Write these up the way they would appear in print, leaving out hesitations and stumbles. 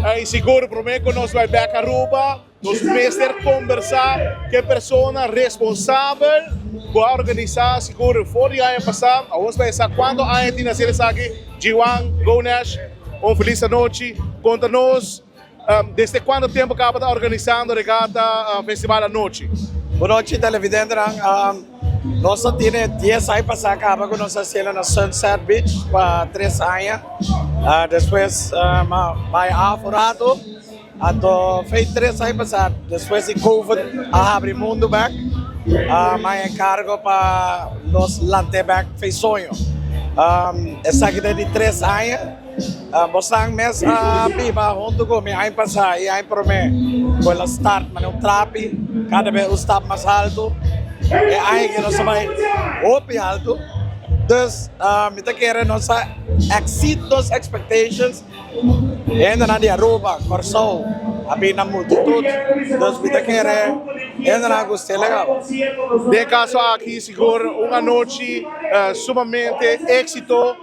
Aí seguro prometo nós vai back a Aruba, nós mestre conversar que persona responsável por organizar seguro for o ano passado, vamos pensar quando a gente nasceu aqui, Jiwan, Gonesh, feliz noite, conta-nos desde quanto tempo acaba de organizando a regata festival à noite? Boa noite, televidente. Nós temos 10 anos para acaba com nossa cena na Sunset Beach para 3 anos. Depois, vai afurado. Fez 3 anos passado. Depois de Covid, abre o mundo back. Mas encargo para nós lanter back fez sonho. Essa aqui de 3 anos. Bostang mes pipa junto com meu ano passado e ano para mim. Com a start, mas um trapi, cada vez o stop mais alto. E aí que nós vai opi alto. Então, me querendo nossa exceed those expectations. Ainda na de Aruba, Corsol, abrir na multitude. Então, me querendo ainda na gostei legal. De caso aqui, seguro, uma noite sumamente êxito,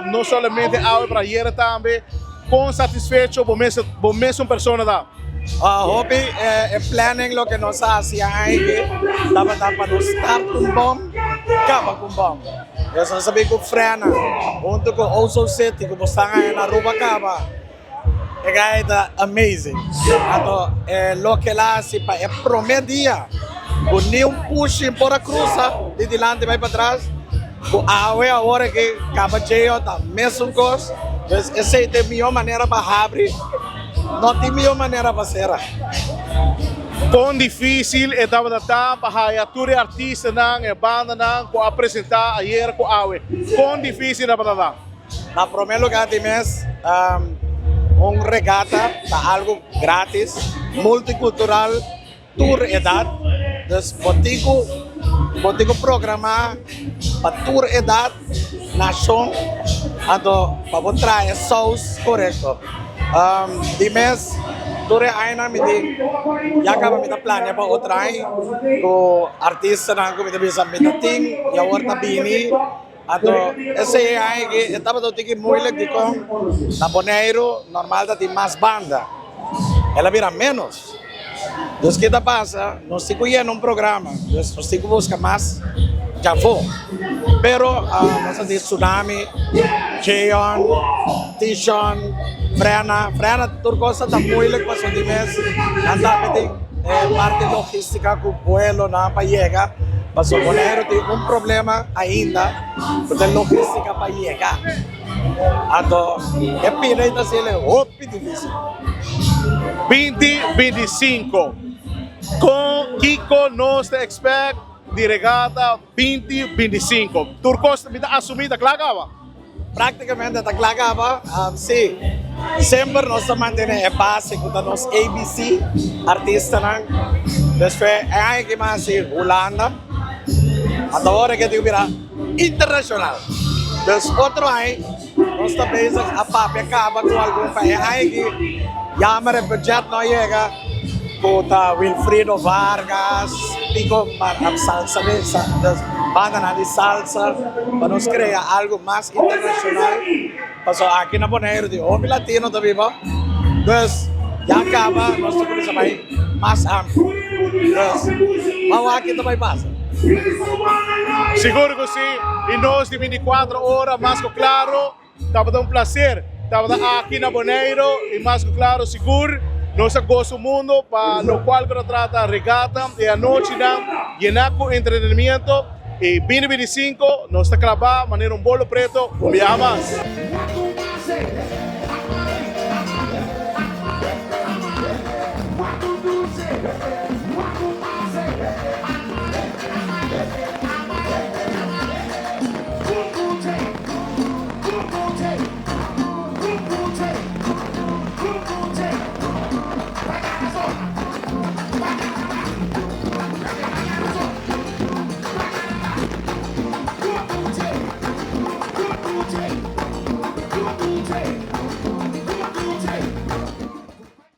não somente a praia também, com satisfeito, bom mesmo persona da. Hope planning lo que nós hacíamos aí, dapat para nós start com bom, acaba com bom. Eu só sabia que o Frena, junto com o Oso City, que você está na Aruba acaba, é amazing. Então, lo que lá se é primeiro dia, com nenhum pushing por a cruza, de delante vai para trás, com a hora que acaba cheio, tá mesmo coisa. Essa é a melhor maneira para abrir. Não tem melhor maneira para ser. Quão difícil é dar para a tour artista não, a banda não, para apresentar ayer com a AWE. Quão difícil é para dar? Na primeiro lugar de mês, regata, tá algo grátis, multicultural, tour edad. Então, botico programar para tour edad, nação, então, para botar shows correto. Di mes, dure aina miti, ya kaba mita planya pa otray, ko artista na ko mita bisa mita ting, ya warta bini, ato ese ay que etapa do tiki muy leg diko, na Bonaire normal da tem mais banda, ela vira menos. Dos que da passa, nós se conhecemos um programa, nós se busca mais, já vou. Pero nós temos Tsunami, Jeon, Tishon, Frena, Turcosa está muito legal para o mês. Anda, tem parte logística com o vuelo para chegar. Mas o Bonaire tem problema ainda, porque logística para chegar. Então, é pena ainda se ele é difícil. 2025, com Kiko nos expect de regata 2025. Turcosa está assumida, claro? Praticamente está claro, sim. Sempre nós mantemos a base com a nossa ABC, artista. Depois, é aí que mais Holanda, até agora que tem virar internacional. Depois, outro aí, nós também a papi acaba com algum país. É aí que já o budget não chega, com Wilfrido Vargas, Pico Salsa, banda de salsa, para nos criar algo mais internacional. Pasó aqui na Bonaire de homem latino também, então já acaba, nós temos mais amplo. Então, mas aqui também passa. Seguro que sim, e nós de 24 horas, mais claro, estava um prazer, estava aqui na Bonaire, e mais claro, seguro, nós gostamos do mundo, para o qual trata a regata, e a noite, llenar com entretenimento. E 2025 nós está clavado, maneira bolo preto, um dia mais.